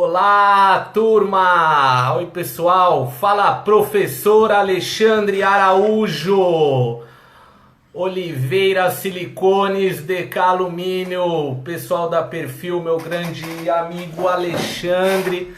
Olá, turma! Oi, pessoal! Fala, professor Alexandre Araújo! Oliveira Silicones, DK Alumínio, pessoal da Perfil, meu grande amigo Alexandre,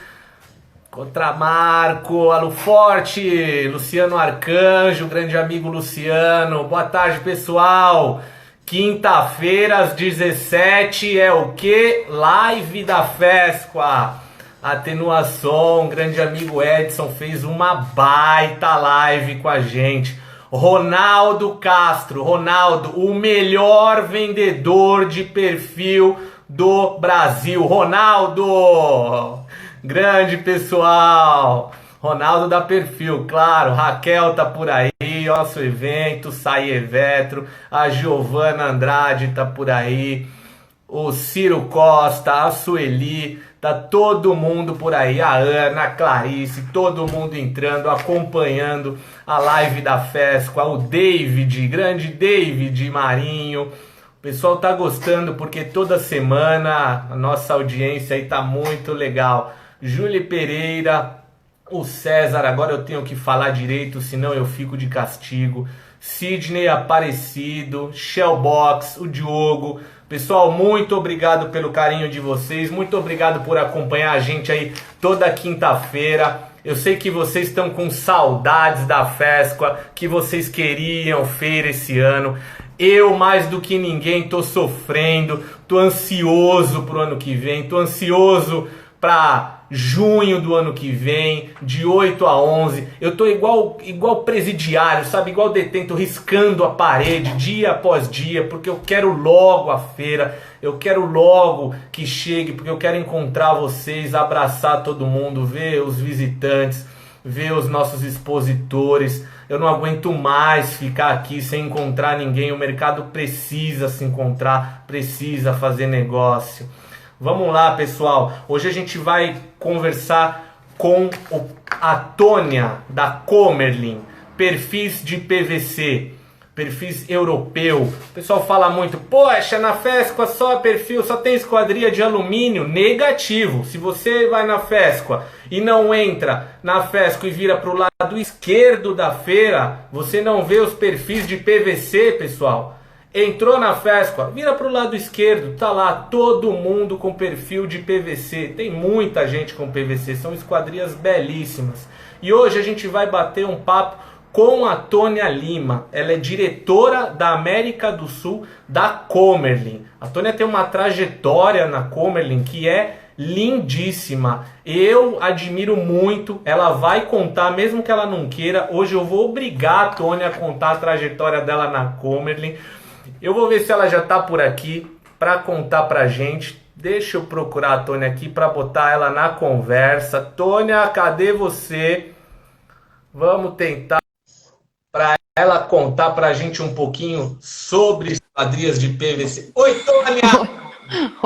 Contramarco, Aluforte, Luciano Arcanjo, grande amigo Luciano. Boa tarde, pessoal! Quinta-feira às 17 é o que? Live da Fesqua. Atenuação, grande amigo Edson fez uma baita live com a gente. Ronaldo Castro, Ronaldo, o melhor vendedor de perfil do Brasil. Ronaldo, grande pessoal. Ronaldo da Perfil, claro. Raquel tá por aí, nosso evento, Sai Evetro. A Giovana Andrade tá por aí. O Ciro Costa, a Sueli, tá todo mundo por aí, a Ana, a Clarice, todo mundo entrando, acompanhando a live da Fesqua, o David, grande David Marinho. O pessoal tá gostando porque toda semana a nossa audiência aí tá muito legal. Júlia Pereira, o César, agora eu tenho que falar direito, senão eu fico de castigo. Sidney Aparecido, Shellbox, o Diogo. Pessoal, muito obrigado pelo carinho de vocês. Muito obrigado por acompanhar a gente aí toda quinta-feira. Eu sei que vocês estão com saudades da Fesqua, que vocês queriam feira esse ano. Eu, mais do que ninguém, tô sofrendo, tô ansioso pro ano que vem, tô ansioso para junho do ano que vem, de 8 a 11. Eu tô igual presidiário, sabe? Igual detento, riscando a parede dia após dia, porque eu quero logo a feira, eu quero logo que chegue, porque eu quero encontrar vocês, abraçar todo mundo, ver os visitantes, ver os nossos expositores. Eu não aguento mais ficar aqui sem encontrar ninguém. O mercado precisa se encontrar, precisa fazer negócio. Vamos lá, pessoal. Hoje a gente vai conversar com a Tônia da Comerlin, perfis de PVC, perfis europeu. O pessoal fala muito, poxa, na Fesqua só perfil, só tem esquadria de alumínio. Negativo. Se você vai na Fesqua e não entra na Fesqua e vira para o lado esquerdo da feira, você não vê os perfis de PVC, pessoal. Entrou na Fesqua, vira para o lado esquerdo, tá lá todo mundo com perfil de PVC. Tem muita gente com PVC, são esquadrias belíssimas. E hoje a gente vai bater um papo com a Tônia Lima. Ela é diretora da América do Sul da Comerlin. A Tônia tem uma trajetória na Comerlin que é lindíssima. Eu admiro muito. Ela vai contar, mesmo que ela não queira. Hoje eu vou obrigar a Tônia a contar a trajetória dela na Comerlin. Eu vou ver se ela já está por aqui para contar pra gente. Deixa eu procurar a Tônia aqui para botar ela na conversa. Tônia, cadê você? Vamos tentar para ela contar pra gente um pouquinho sobre esquadrias de PVC. Oi, Tônia!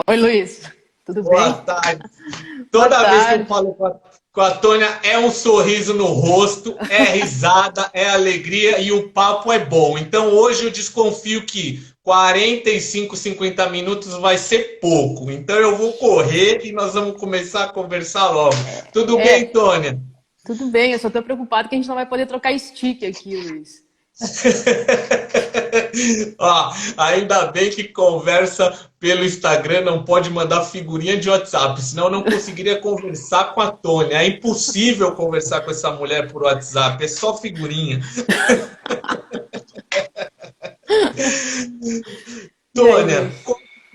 Oi, Luiz. Tudo Boa bem? tarde. Boa Toda vez que eu tarde. falo com a Tônia, é um sorriso no rosto, é risada, é alegria e o papo é bom. Então hoje eu desconfio que 45, 50 minutos vai ser pouco. Então eu vou correr e nós vamos começar a conversar logo. Tudo bem, É, Tônia? tudo bem. Eu só tô preocupado que a gente não vai poder trocar stick aqui, Luiz. Ó, ainda bem que conversa pelo Instagram, não pode mandar figurinha de WhatsApp, senão eu não conseguiria conversar com a Tônia. É impossível conversar com essa mulher por WhatsApp, é só figurinha. E aí, Tônia, Luiz?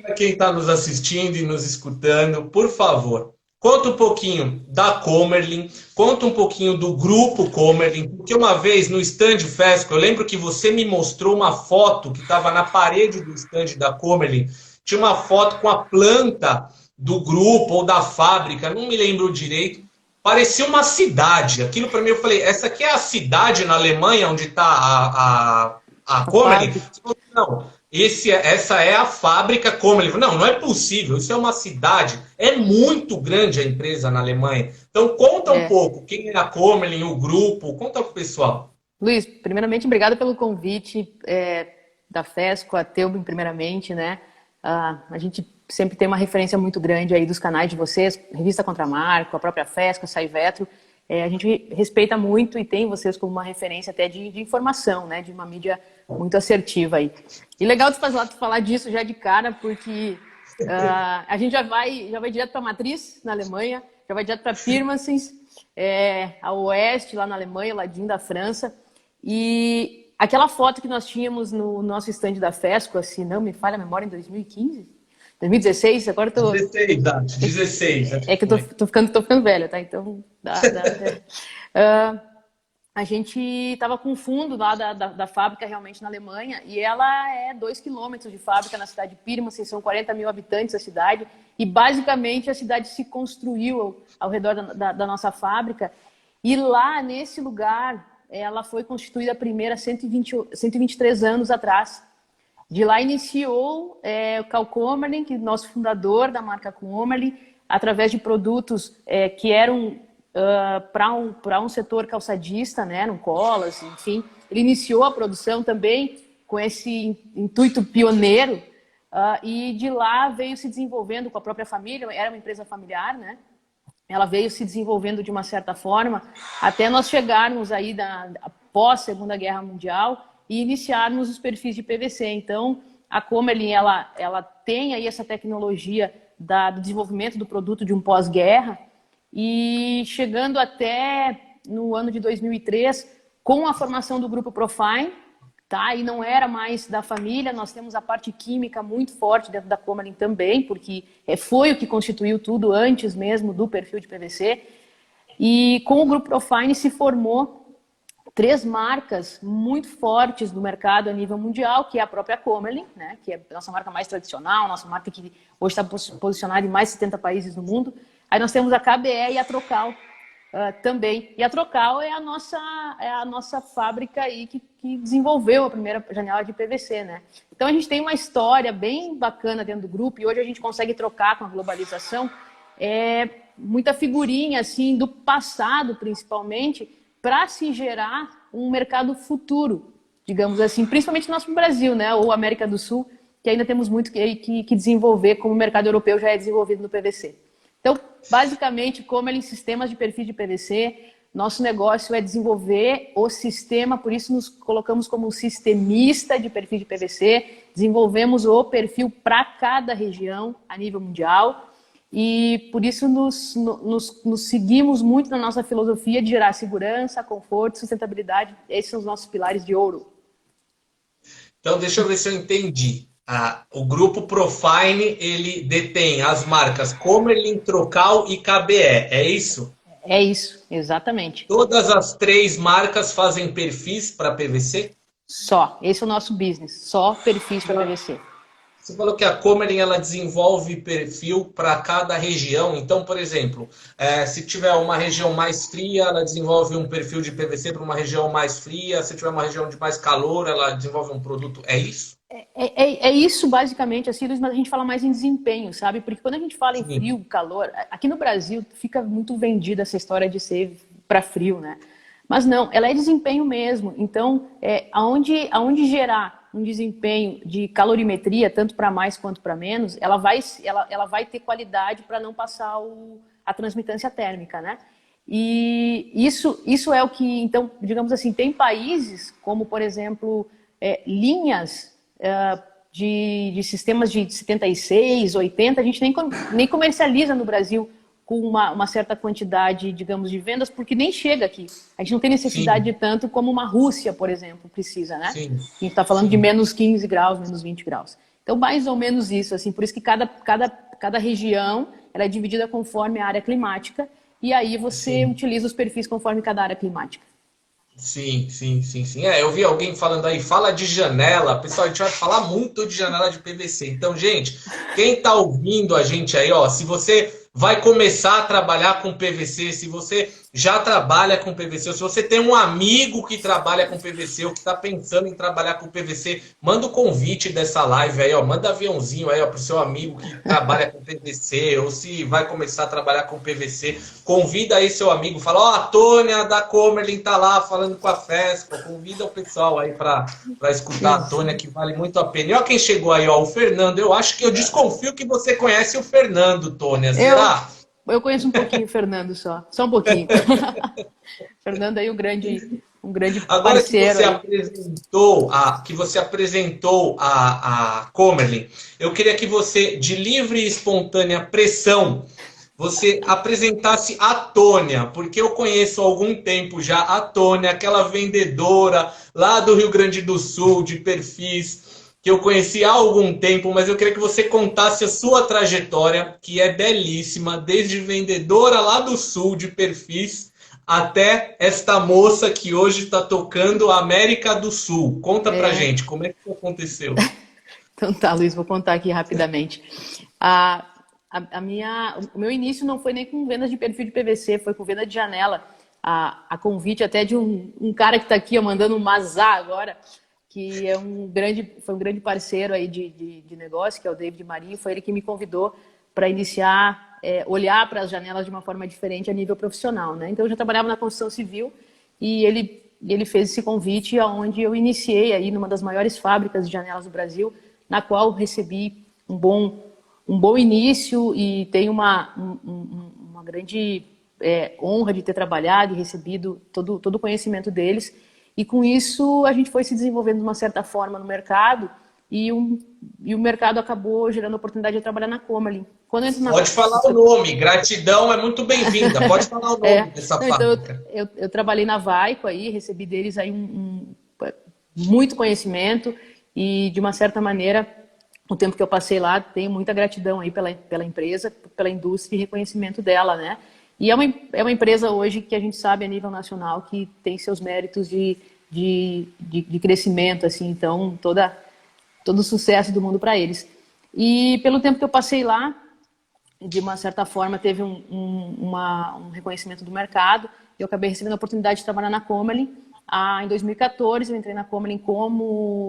para quem está nos assistindo e nos escutando, por favor, conta um pouquinho da Comerlin, conta um pouquinho do grupo Comerlin, porque uma vez no stand Fesco, eu lembro que você me mostrou uma foto que estava na parede do stand da Comerlin, tinha uma foto com a planta do grupo ou da fábrica, não me lembro direito, parecia uma cidade. Aquilo para mim, eu falei, essa aqui é a cidade na Alemanha onde está a A Comerlin? fábrica. Você falou, não, essa é a fábrica Comerlin. Não, não é possível, isso é uma cidade. É muito grande a empresa na Alemanha. Então conta um É. pouco, quem é a Comerlin, o grupo, conta pro pessoal. Luiz, primeiramente, obrigada pelo convite da FESCO, a Teuben, primeiramente, né? A gente sempre tem uma referência muito grande aí dos canais de vocês, Revista Contramarco, a própria FESCO, a Saivetro. A gente respeita muito e tem vocês como uma referência até de informação, né? De uma mídia muito assertiva aí. E legal de falar disso já de cara, porque a gente já vai direto para a matriz na Alemanha, já vai direto para Pirmasens, a Oeste, lá na Alemanha, ladinho da França. E aquela foto que nós tínhamos no nosso stand da FESCO, se não me falha a memória, em 2015, 2016, agora eu tô... 16. É que eu tô ficando velha, tá? Então, a gente estava com o fundo lá da fábrica realmente na Alemanha, e ela é 2 quilômetros de fábrica na cidade de Pirmasens, são 40 mil habitantes a cidade, e basicamente a cidade se construiu ao redor da nossa fábrica, e lá nesse lugar ela foi constituída a primeira 123 anos atrás. De lá iniciou o Karl Kömmerling, que é nosso fundador da marca Kömmerling, através de produtos que eram para um setor calçadista, né, no colas, enfim. Ele iniciou a produção também com esse intuito pioneiro e de lá veio se desenvolvendo com a própria família, era uma empresa familiar, né? Ela veio se desenvolvendo de uma certa forma até nós chegarmos aí após a Segunda Guerra Mundial e iniciarmos os perfis de PVC. Então, a Kömmerling, ela tem aí essa tecnologia do desenvolvimento do produto de um pós-guerra e chegando até no ano de 2003, com a formação do grupo Profine, tá? E não era mais da família, nós temos a parte química muito forte dentro da Kömmerling também, porque foi o que constituiu tudo antes mesmo do perfil de PVC. E com o grupo Profine se formou 3 marcas muito fortes do mercado a nível mundial, que é a própria Kömmerling, né? Que é a nossa marca mais tradicional, nossa marca que hoje está posicionada em mais de 70 países do mundo. Aí nós temos a KBE e a Trocal também. E a Trocal é a nossa fábrica aí que desenvolveu a primeira janela de PVC, né? Então a gente tem uma história bem bacana dentro do grupo e hoje a gente consegue trocar com a globalização muita figurinha assim do passado, principalmente, para se gerar um mercado futuro, digamos assim, principalmente no nosso Brasil, né? Ou América do Sul, que ainda temos muito que desenvolver, como o mercado europeu já é desenvolvido no PVC. Então, basicamente, Kömmerling sistemas de perfil de PVC, nosso negócio é desenvolver o sistema, por isso nos colocamos como um sistemista de perfil de PVC, desenvolvemos o perfil para cada região a nível mundial e por isso nos seguimos muito na nossa filosofia de gerar segurança, conforto, sustentabilidade. Esses são os nossos pilares de ouro. Então, deixa eu ver se eu entendi. O grupo Profine, ele detém as marcas Kömmerling, Trocal e KBE, é isso? É isso, exatamente. Todas as 3 marcas fazem perfis para PVC? Só, esse é o nosso business, só perfis para PVC. Você falou que a Kömmerling ela desenvolve perfil para cada região. Então, por exemplo, se tiver uma região mais fria, ela desenvolve um perfil de PVC para uma região mais fria. Se tiver uma região de mais calor, ela desenvolve um produto. É isso? É isso basicamente, assim, mas a gente fala mais em desempenho, sabe? Porque quando a gente fala em frio, calor, aqui no Brasil fica muito vendida essa história de ser para frio, né? Mas não, ela é desempenho mesmo. Então, aonde gerar um desempenho de calorimetria, tanto para mais quanto para menos, ela vai ter qualidade para não passar a transmitância térmica, né? E isso é o que, então, digamos assim, tem países como, por exemplo, linhas de sistemas de 76, 80, a gente nem comercializa no Brasil com uma certa quantidade, digamos, de vendas, porque nem chega aqui. A gente não tem necessidade de tanto como uma Rússia, por exemplo, precisa, né? Sim. A gente está falando de menos 15 graus, menos 20 graus. Então, mais ou menos isso, assim, por isso que cada região ela é dividida conforme a área climática, e aí você utiliza os perfis conforme cada área climática. Sim. Eu vi alguém falando aí, fala de janela. Pessoal, a gente vai falar muito de janela de PVC. Então, gente, quem está ouvindo a gente aí, ó, se você vai começar a trabalhar com PVC, se você já trabalha com PVC, ou se você tem um amigo que trabalha com PVC ou que está pensando em trabalhar com PVC, manda o convite dessa live aí, ó, manda aviãozinho aí, ó, pro seu amigo que trabalha com PVC ou se vai começar a trabalhar com PVC, convida aí seu amigo, fala, ó, a Tônia da Comerlin tá lá falando com a Fespa, convida o pessoal aí para escutar a Tônia, que vale muito a pena. E ó quem chegou aí, ó, o Fernando, eu desconfio que você conhece o Fernando, Tônia, será? Eu conheço um pouquinho o Fernando só um pouquinho. Fernando aí, um grande Agora parceiro. Que você apresentou a Comerlin, eu queria que você, de livre e espontânea pressão, você apresentasse a Tônia, porque eu conheço há algum tempo já a Tônia, aquela vendedora lá do Rio Grande do Sul, de perfis, que eu conheci há algum tempo, mas eu queria que você contasse a sua trajetória, que é belíssima, desde vendedora lá do Sul, de perfis, até esta moça que hoje está tocando a América do Sul. Conta pra gente, como é que aconteceu? Então tá, Luiz, vou contar aqui rapidamente. O meu início não foi nem com vendas de perfil de PVC, foi com venda de janela. A convite até de um cara que está aqui, ó, mandando um mazá agora, que foi um grande parceiro aí de negócio, que é o David Marinho. Foi ele que me convidou para iniciar, olhar para as janelas de uma forma diferente a nível profissional, né? Então eu já trabalhava na construção civil e ele fez esse convite, onde eu iniciei aí numa das maiores fábricas de janelas do Brasil, na qual recebi um bom início e tenho uma grande honra de ter trabalhado e recebido todo o conhecimento deles. E com isso a gente foi se desenvolvendo de uma certa forma no mercado e o mercado acabou gerando a oportunidade de trabalhar na Comerlin. Pode falar o nome, gratidão é muito bem-vinda, pode falar o nome dessa fábrica. Então, eu trabalhei na Vaico aí, recebi deles aí muito conhecimento e de uma certa maneira o tempo que eu passei lá, tenho muita gratidão aí pela empresa, pela indústria e reconhecimento dela, né? E é uma empresa hoje que a gente sabe a nível nacional que tem seus méritos de crescimento, assim, então todo o sucesso do mundo para eles. E pelo tempo que eu passei lá, de uma certa forma teve um reconhecimento do mercado, eu acabei recebendo a oportunidade de trabalhar na Comerlin. Em 2014 eu entrei na Comerlin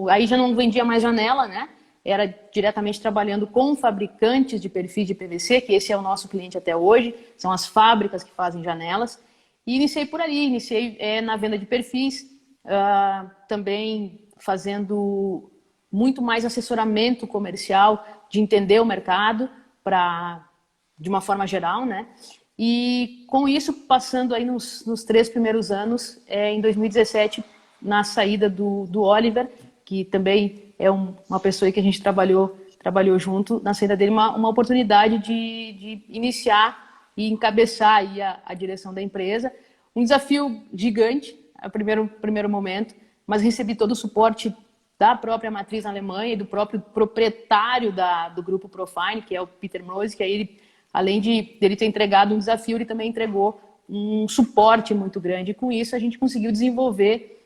aí já não vendia mais janela, né? Era diretamente trabalhando com fabricantes de perfis de PVC, que esse é o nosso cliente até hoje, são as fábricas que fazem janelas. E iniciei por ali, na venda de perfis, também fazendo muito mais assessoramento comercial, de entender o mercado de uma forma geral, né? E com isso, passando aí nos 3 primeiros anos, em 2017, na saída do Oliver, que também é uma pessoa que a gente trabalhou junto, na saída dele, uma oportunidade de iniciar e encabeçar aí a direção da empresa. Um desafio gigante, a primeiro momento, mas recebi todo o suporte da própria matriz na Alemanha e do próprio proprietário do grupo Profine, que é o Peter Mrose, que aí ele, além dele ter entregado um desafio, ele também entregou um suporte muito grande. E com isso a gente conseguiu desenvolver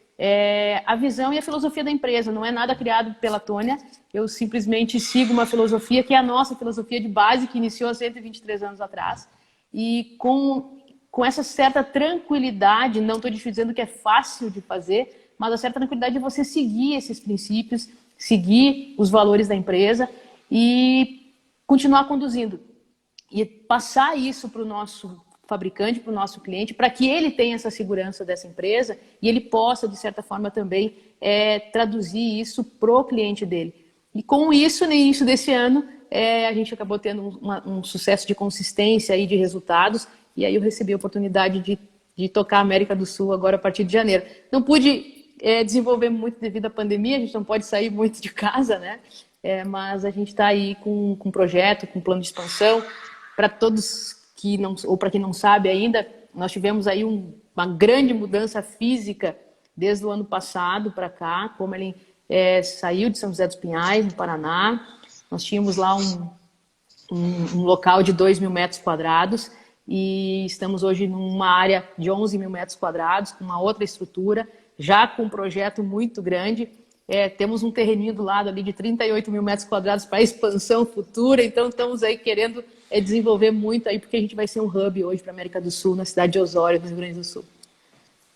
a visão e a filosofia da empresa. Não é nada criado pela Tônia, eu simplesmente sigo uma filosofia que é a nossa filosofia de base, que iniciou há 123 anos atrás, e com essa certa tranquilidade, não estou dizendo que é fácil de fazer, mas a certa tranquilidade de você seguir esses princípios, seguir os valores da empresa e continuar conduzindo. E passar isso para o nosso fabricante, para o nosso cliente, para que ele tenha essa segurança dessa empresa e ele possa, de certa forma, também traduzir isso para o cliente dele. E com isso, no início desse ano, a gente acabou tendo um sucesso de consistência e de resultados, e aí eu recebi a oportunidade de tocar a América do Sul agora a partir de janeiro. Não pude desenvolver muito devido à pandemia, a gente não pode sair muito de casa, né? Mas a gente está aí com um projeto, com um plano de expansão. Para todos ou para quem não sabe ainda, nós tivemos aí uma grande mudança física desde o ano passado para cá, como ele saiu de São José dos Pinhais, no Paraná. Nós tínhamos lá um local de 2.000 metros quadrados e estamos hoje numa área de 11.000 metros quadrados, com uma outra estrutura, já com um projeto muito grande Temos um terreninho do lado ali de 38 mil metros quadrados para expansão futura, então estamos aí querendo desenvolver muito aí, porque a gente vai ser um hub hoje para a América do Sul, na cidade de Osório, no Rio Grande do Sul.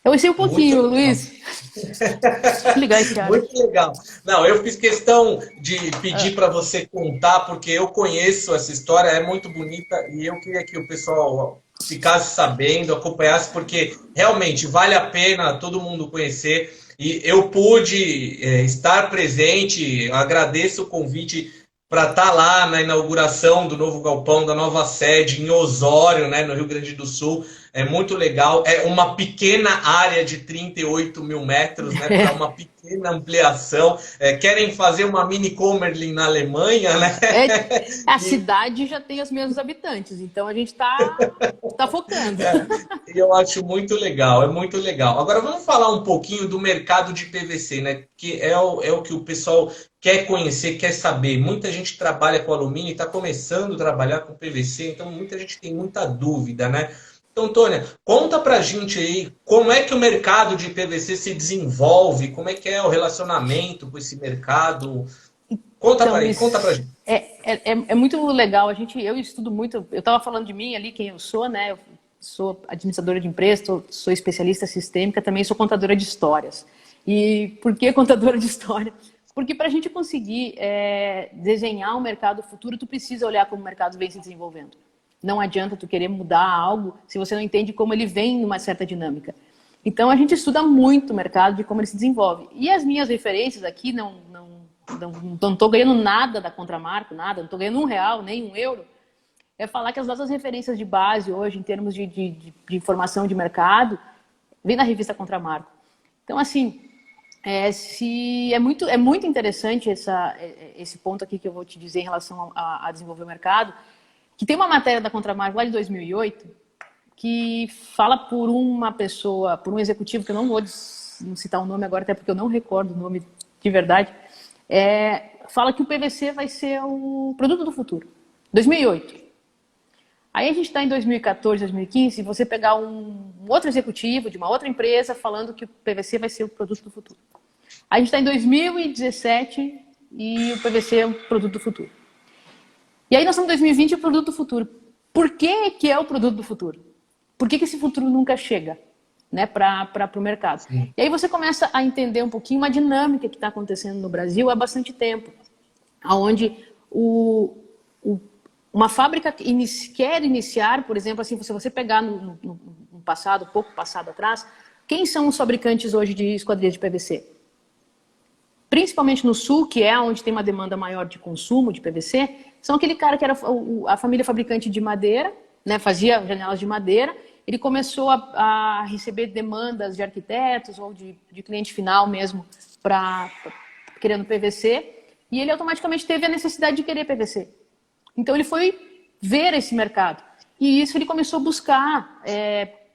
Eu sei um pouquinho, Luiz. Legal, muito legal. Não, eu fiz questão de pedir para você contar, porque eu conheço essa história, é muito bonita, e eu queria que o pessoal ficasse sabendo, acompanhasse, porque realmente vale a pena todo mundo conhecer. E eu pude estar presente, agradeço o convite para estar lá na inauguração do novo galpão, da nova sede em Osório, né, no Rio Grande do Sul. É muito legal. É uma pequena área de 38 mil metros, né, para uma pequena ampliação. Querem fazer uma mini Commerlin na Alemanha, né? A cidade já tem os mesmos habitantes, então a gente tá focando. Eu acho muito legal, é muito legal. Agora vamos falar um pouquinho do mercado de PVC, né? Que é o que o pessoal quer conhecer, quer saber. Muita gente trabalha com alumínio e está começando a trabalhar com PVC, então muita gente tem muita dúvida, né? Então, Tônia, conta pra gente aí como é que o mercado de PVC se desenvolve, como é que é o relacionamento com esse mercado. Conta pra gente. É muito legal. Eu estudo muito. Eu estava falando de mim ali, quem eu sou, né? Eu sou administradora de empresa, sou especialista sistêmica, também sou contadora de histórias. E por que contadora de história? Porque para a gente conseguir desenhar um mercado futuro, tu precisa olhar como o mercado vem se desenvolvendo. Não adianta tu querer mudar algo se você não entende como ele vem numa certa dinâmica. Então, a gente estuda muito o mercado e como ele se desenvolve. E as minhas referências aqui, não estou ganhando nada da Contramarco, nada, não estou ganhando R$1, nem €1. É falar que as nossas referências de base hoje, em termos de informação de mercado, vem da revista Contramarco. Então, assim, é muito interessante esse ponto aqui que eu vou te dizer em relação a desenvolver o mercado, que tem uma matéria da Contramarco lá de 2008, que fala por uma pessoa, por um executivo, que eu não vou citar o nome agora, até porque eu não recordo o nome de verdade, fala que o PVC vai ser o produto do futuro. 2008. Aí a gente está em 2014, 2015, e você pegar um outro executivo de uma outra empresa falando que o PVC vai ser o produto do futuro. Aí a gente está em 2017 e o PVC é o produto do futuro. E aí nós estamos em 2020 e o produto do futuro. Por que é o produto do futuro? Por que esse futuro nunca chega, né, para o mercado? Sim. E aí você começa a entender um pouquinho uma dinâmica que está acontecendo no Brasil há bastante tempo, onde uma fábrica quer iniciar, por exemplo, assim, se você pegar no passado, pouco passado atrás, quem são os fabricantes hoje de esquadrias de PVC? Principalmente no sul, que é onde tem uma demanda maior de consumo de PVC, são aquele cara que era a família fabricante de madeira, né, fazia janelas de madeira, ele começou a receber demandas de arquitetos ou de cliente final mesmo, querendo PVC, e ele automaticamente teve a necessidade de querer PVC. Então ele foi ver esse mercado, e isso ele começou a buscar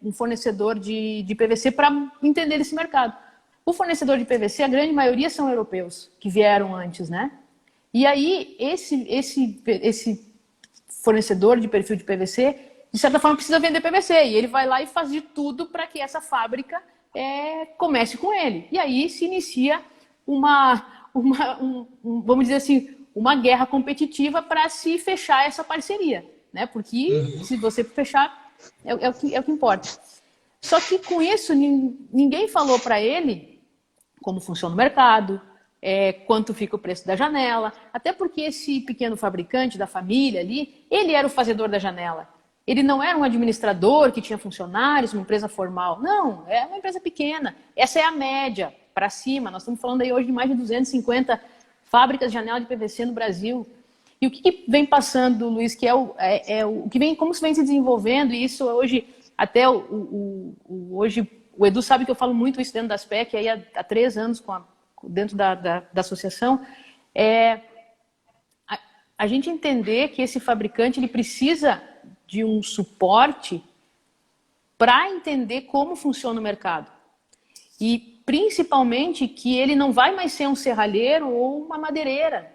um fornecedor de PVC para entender esse mercado. O fornecedor de PVC, a grande maioria são europeus, que vieram antes, né? E aí, esse fornecedor de perfil de PVC, de certa forma, precisa vender PVC. E ele vai lá e faz de tudo para que essa fábrica comece com ele. E aí se inicia vamos dizer assim, uma guerra competitiva para se fechar essa parceria, né? Porque se você fechar, é o que importa. Só que com isso, ninguém falou para ele como funciona o mercado, quanto fica o preço da janela, até porque esse pequeno fabricante da família ali, ele era o fazedor da janela. Ele não era um administrador que tinha funcionários, uma empresa formal. Não, é uma empresa pequena. Essa é a média, para cima. Nós estamos falando aí hoje de mais de 250 fábricas de janela de PVC no Brasil. E o que vem passando, Luiz, que o que vem, como se vem se desenvolvendo, e isso hoje, até hoje, o Edu sabe que eu falo muito isso dentro da SPEC, aí há 3 anos dentro da associação, a gente entender que esse fabricante ele precisa de um suporte para entender como funciona o mercado. E principalmente que ele não vai mais ser um serralheiro ou uma madeireira.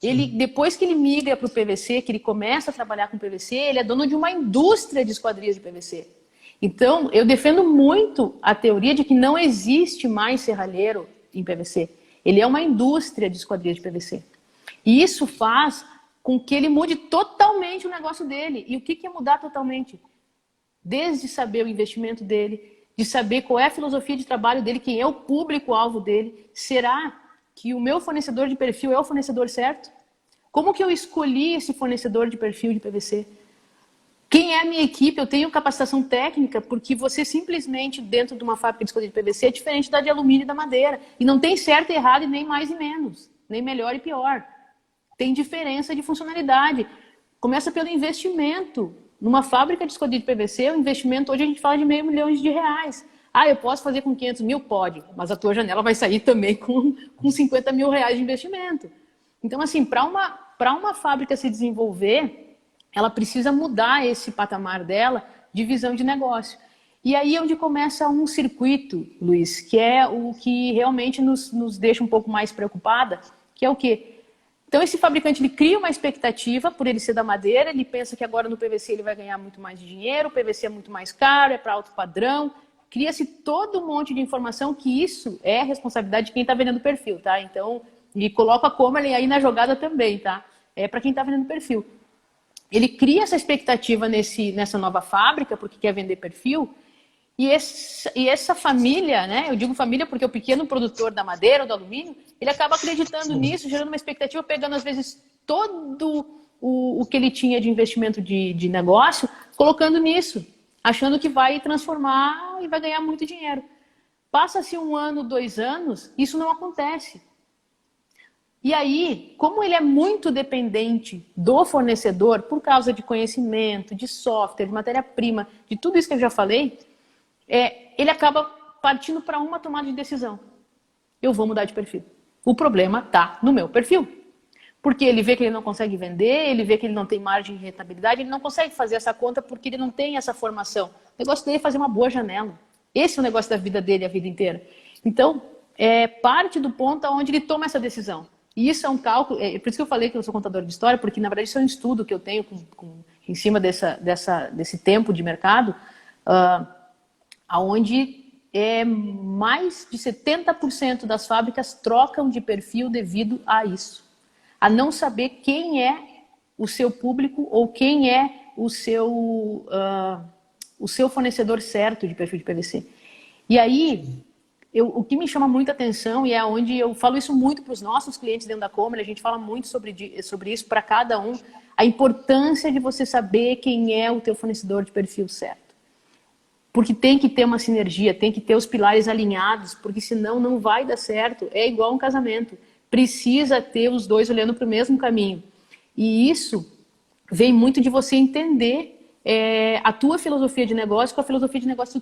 Ele, depois que ele migra para o PVC, que ele começa a trabalhar com PVC, ele é dono de uma indústria de esquadrias de PVC. Então, eu defendo muito a teoria de que não existe mais serralheiro em PVC. Ele é uma indústria de esquadrias de PVC. E isso faz com que ele mude totalmente o negócio dele. E o que é mudar totalmente? Desde saber o investimento dele, de saber qual é a filosofia de trabalho dele, quem é o público-alvo dele. Será que o meu fornecedor de perfil é o fornecedor certo? Como que eu escolhi esse fornecedor de perfil de PVC? Quem é a minha equipe? Eu tenho capacitação técnica, porque você simplesmente, dentro de uma fábrica de esquadria de PVC, é diferente da de alumínio e da madeira. E não tem certo e errado, e nem mais e menos, nem melhor e pior. Tem diferença de funcionalidade. Começa pelo investimento. Numa fábrica de esquadria de PVC, o investimento, hoje a gente fala de R$500 milhões. Ah, eu posso fazer com 500 mil? Pode, mas a tua janela vai sair também com 50 mil reais de investimento. Então, assim, para uma fábrica se desenvolver, ela precisa mudar esse patamar dela de visão de negócio. E aí é onde começa um circuito, Luiz, que é o que realmente nos deixa um pouco mais preocupada, que é o quê? Então, esse fabricante, ele cria uma expectativa por ele ser da madeira, ele pensa que agora no PVC ele vai ganhar muito mais dinheiro, o PVC é muito mais caro, é para alto padrão, cria-se todo um monte de informação que isso é responsabilidade de quem está vendendo perfil, tá? Então, e coloca a Comerlin aí na jogada também, tá? É para quem está vendendo perfil. Ele cria essa expectativa nessa nova fábrica, porque quer vender perfil, e essa família, né? Eu digo família porque o pequeno produtor da madeira ou do alumínio, ele acaba acreditando nisso, gerando uma expectativa, pegando às vezes todo o que ele tinha de investimento de negócio, colocando nisso, achando que vai transformar e vai ganhar muito dinheiro. Passa-se 1 ano, 2 anos, isso não acontece. E aí, como ele é muito dependente do fornecedor, por causa de conhecimento, de software, de matéria-prima, de tudo isso que eu já falei, ele acaba partindo para uma tomada de decisão. Eu vou mudar de perfil. O problema está no meu perfil. Porque ele vê que ele não consegue vender, ele vê que ele não tem margem de rentabilidade, ele não consegue fazer essa conta porque ele não tem essa formação. O negócio dele é fazer uma boa janela. Esse é o negócio da vida dele a vida inteira. Então, parte do ponto onde ele toma essa decisão. E isso é um cálculo, por isso que eu falei que eu sou contador de história, porque na verdade isso é um estudo que eu tenho em cima desse tempo de mercado, onde mais de 70% das fábricas trocam de perfil devido a isso. A não saber quem é o seu público ou quem é o seu fornecedor certo de perfil de PVC. E aí, o que me chama muita atenção, e é onde eu falo isso muito para os nossos clientes dentro da Comerlin, a gente fala muito sobre isso para cada um, a importância de você saber quem é o teu fornecedor de perfil certo. Porque tem que ter uma sinergia, tem que ter os pilares alinhados, porque senão não vai dar certo. É igual um casamento. Precisa ter os dois olhando para o mesmo caminho. E isso vem muito de você entender a tua filosofia de negócio com a filosofia de negócio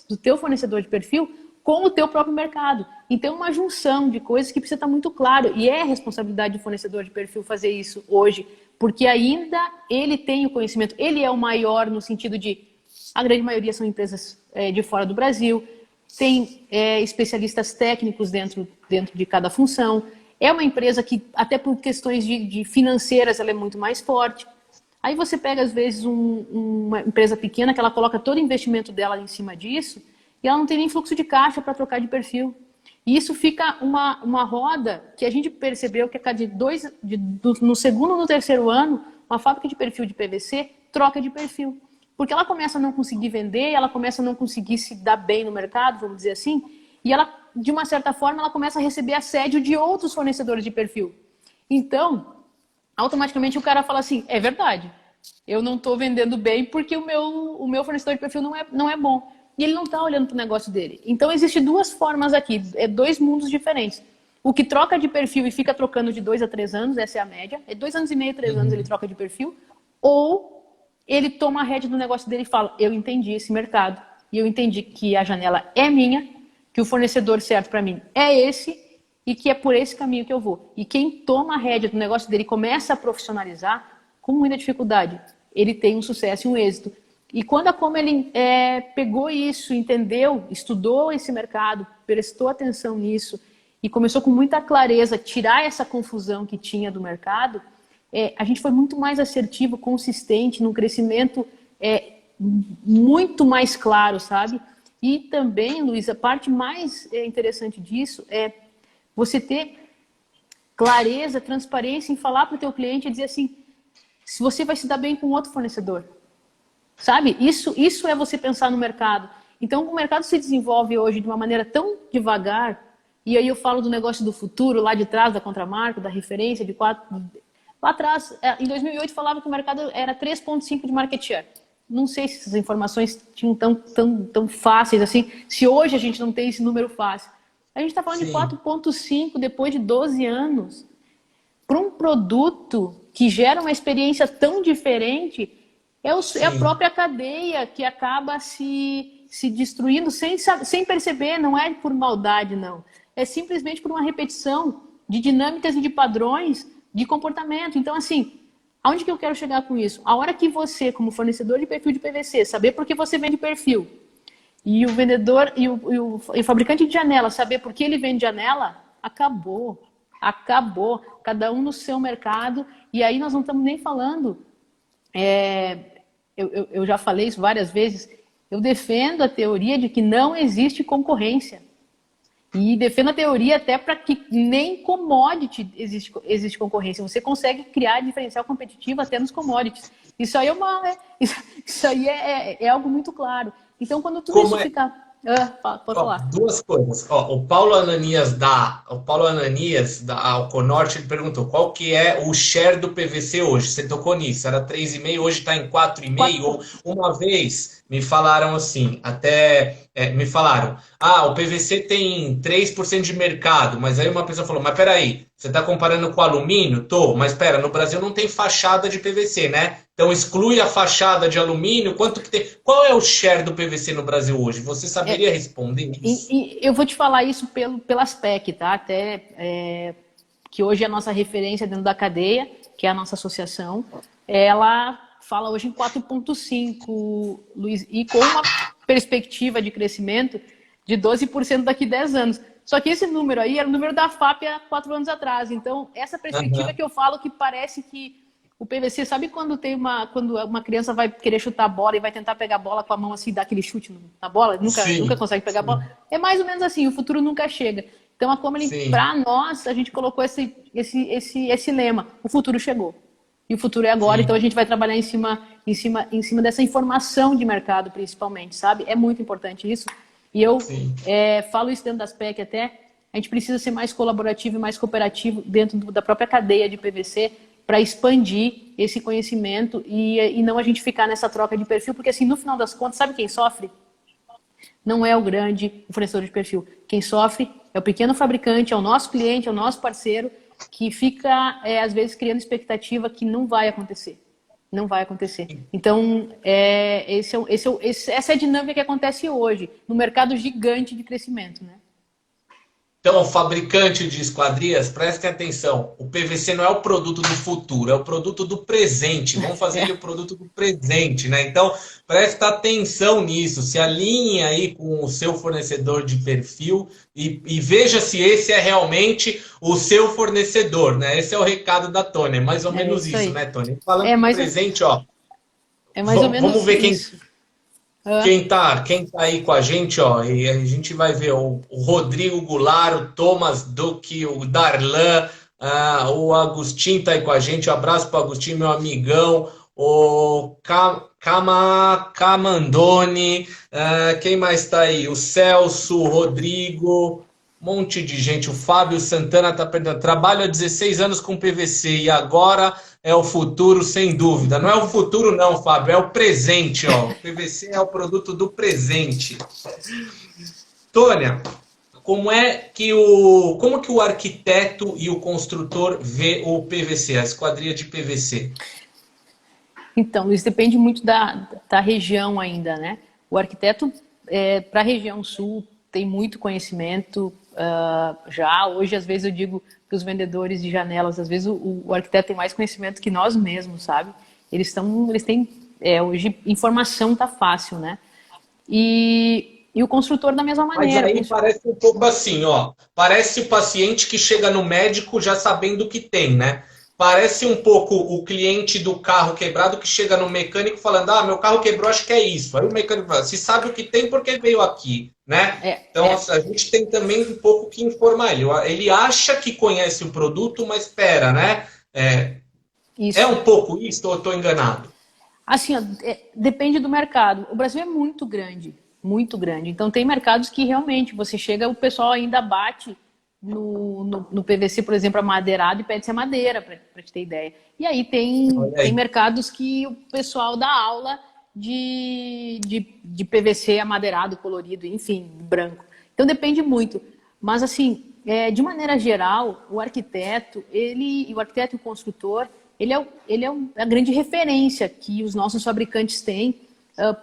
do teu fornecedor de perfil com o teu próprio mercado. Então, uma junção de coisas que precisa estar muito claro. E é responsabilidade do fornecedor de perfil fazer isso hoje, porque ainda ele tem o conhecimento. Ele é o maior no sentido de a grande maioria são empresas de fora do Brasil, tem especialistas técnicos dentro de cada função. É uma empresa que, até por questões de financeiras, ela é muito mais forte. Aí você pega, às vezes, uma empresa pequena que ela coloca todo o investimento dela em cima disso e ela não tem nem fluxo de caixa para trocar de perfil. E isso fica uma roda que a gente percebeu que no segundo ou no terceiro ano, uma fábrica de perfil de PVC troca de perfil. Porque ela começa a não conseguir vender, ela começa a não conseguir se dar bem no mercado, vamos dizer assim, e ela, de uma certa forma, ela começa a receber assédio de outros fornecedores de perfil. Então, automaticamente o cara fala assim, é verdade, eu não estou vendendo bem porque o meu fornecedor de perfil não é bom. E ele não está olhando para o negócio dele. Então, existem 2 formas aqui, 2 mundos diferentes. O que troca de perfil e fica trocando de 2 a 3 anos, essa é a média, 2 anos e meio, 3 anos ele troca de perfil, ou ele toma a rédea do negócio dele e fala, eu entendi esse mercado, e eu entendi que a janela é minha, que o fornecedor certo para mim é esse, e que é por esse caminho que eu vou. E quem toma a rédea do negócio dele e começa a profissionalizar, com muita dificuldade, ele tem um sucesso e um êxito. E quando a Comerlin pegou isso, entendeu, estudou esse mercado, prestou atenção nisso, e começou com muita clareza a tirar essa confusão que tinha do mercado, a gente foi muito mais assertivo, consistente, num crescimento muito mais claro, sabe? E também, Luiz, a parte mais interessante disso Você ter clareza, transparência em falar para o teu cliente e dizer assim, se você vai se dar bem com outro fornecedor. Sabe? Isso é você pensar no mercado. Então, o mercado se desenvolve hoje de uma maneira tão devagar, e aí eu falo do negócio do futuro, lá de trás da contramarca, da referência de 4... Lá atrás, em 2008, falava que o mercado era 3,5 de market share. Não sei se essas informações tinham tão fáceis assim, se hoje a gente não tem esse número fácil. A gente está falando Sim. de 4,5 depois de 12 anos. Para um produto que gera uma experiência tão diferente, é a própria cadeia que acaba se destruindo sem perceber, não é por maldade, não. É simplesmente por uma repetição de dinâmicas e de padrões de comportamento. Então, assim, aonde que eu quero chegar com isso? A hora que você, como fornecedor de perfil de PVC, saber por que você vende perfil, e o vendedor e o fabricante de janela saber por que ele vende janela, acabou. Acabou. Cada um no seu mercado. E aí nós não estamos nem falando... Eu já falei isso várias vezes. Eu defendo a teoria de que não existe concorrência. E defendo a teoria até para que nem commodity existe concorrência. Você consegue criar diferencial competitivo até nos commodities. Isso aí é algo muito claro. Então, quando tudo isso fica... pode falar. Duas coisas. O Paulo Ananias da Alconorte, ele perguntou qual que é o share do PVC hoje. Você tocou nisso, era 3,5, hoje está em 4,5. Uma vez me falaram assim, me falaram, o PVC tem 3% de mercado, mas aí uma pessoa falou, mas peraí, você está comparando com alumínio? Tô, mas pera, no Brasil não tem fachada de PVC, né? Então exclui a fachada de alumínio, quanto que tem? Qual é o share do PVC no Brasil hoje? Você saberia responder isso? Eu vou te falar isso pelas PEC, tá? Até que hoje é a nossa referência dentro da cadeia, que é a nossa associação, ela fala hoje em 4,5, Luiz, e com uma perspectiva de crescimento de 12% daqui a 10 anos. Só que esse número aí era o número da FAP há 4 anos atrás. Então, essa perspectiva que eu falo que parece que o PVC, sabe quando quando uma criança vai querer chutar a bola e vai tentar pegar a bola com a mão assim, dar aquele chute na bola, nunca consegue pegar a bola? É mais ou menos assim, o futuro nunca chega. Então, a Comelin, para nós, a gente colocou esse lema, o futuro chegou. E o futuro é agora, então a gente vai trabalhar em cima dessa informação de mercado, principalmente, sabe? É muito importante isso. E eu falo isso dentro das PEC até, a gente precisa ser mais colaborativo e mais cooperativo dentro da própria cadeia de PVC para expandir esse conhecimento e não a gente ficar nessa troca de perfil, porque assim, no final das contas, sabe quem sofre? Não é o fornecedor de perfil. Quem sofre é o pequeno fabricante, é o nosso cliente, é o nosso parceiro, que fica, às vezes, criando expectativa que não vai acontecer. Não vai acontecer. Então, essa é a dinâmica que acontece hoje, no mercado gigante de crescimento, né? Então, fabricante de esquadrias, prestem atenção. O PVC não é o produto do futuro, é o produto do presente. Vamos fazer ele o produto do presente, né? Então, presta atenção nisso. Se alinhe aí com o seu fornecedor de perfil e veja se esse é realmente o seu fornecedor, né? Esse é o recado da Tônia. É mais ou menos isso, né, Tônia? Falando do presente, ó. É mais ou menos vamos ver isso. Quem tá aí com a gente, ó, e a gente vai ver o Rodrigo Goulart, o Thomas Duque, o Darlan, o Agostinho tá aí com a gente, um abraço pro Agostinho, meu amigão, o Camandone, quem mais tá aí? O Celso, o Rodrigo, um monte de gente, o Fábio Santana tá perguntando, trabalho há 16 anos com PVC e agora é o futuro, sem dúvida. Não é o futuro não, Fábio, é o presente, ó. O PVC é o produto do presente. Tônia, como que o arquiteto e o construtor vê o PVC, a esquadria de PVC? Então, isso depende muito da região ainda, né? O arquiteto, para a região sul, tem muito conhecimento já. Hoje, às vezes, eu digo para os vendedores de janelas, às vezes o arquiteto tem mais conhecimento que nós mesmos, sabe? Eles têm, hoje, informação tá fácil, né? E o construtor da mesma maneira. Mas aí parece um pouco assim, ó. Parece o paciente que chega no médico já sabendo o que tem, né? parece um pouco o cliente do carro quebrado que chega no mecânico falando, ah, meu carro quebrou, acho que é isso. Aí o mecânico fala, se sabe o que tem porque veio aqui, né? Então a gente tem também um pouco que informar ele. Ele acha que conhece o produto, mas espera, né? É um pouco isso ou eu estou enganado? Assim, ó, depende do mercado. O Brasil é muito grande, muito grande. Então tem mercados que realmente você chega, o pessoal ainda bate no PVC, por exemplo, amadeirado e pede-se a madeira, para te ter ideia. E aí tem mercados que o pessoal dá aula de PVC amadeirado, colorido, enfim, branco. Então depende muito. Mas assim, de maneira geral, o arquiteto e o construtor, ele é a grande referência que os nossos fabricantes têm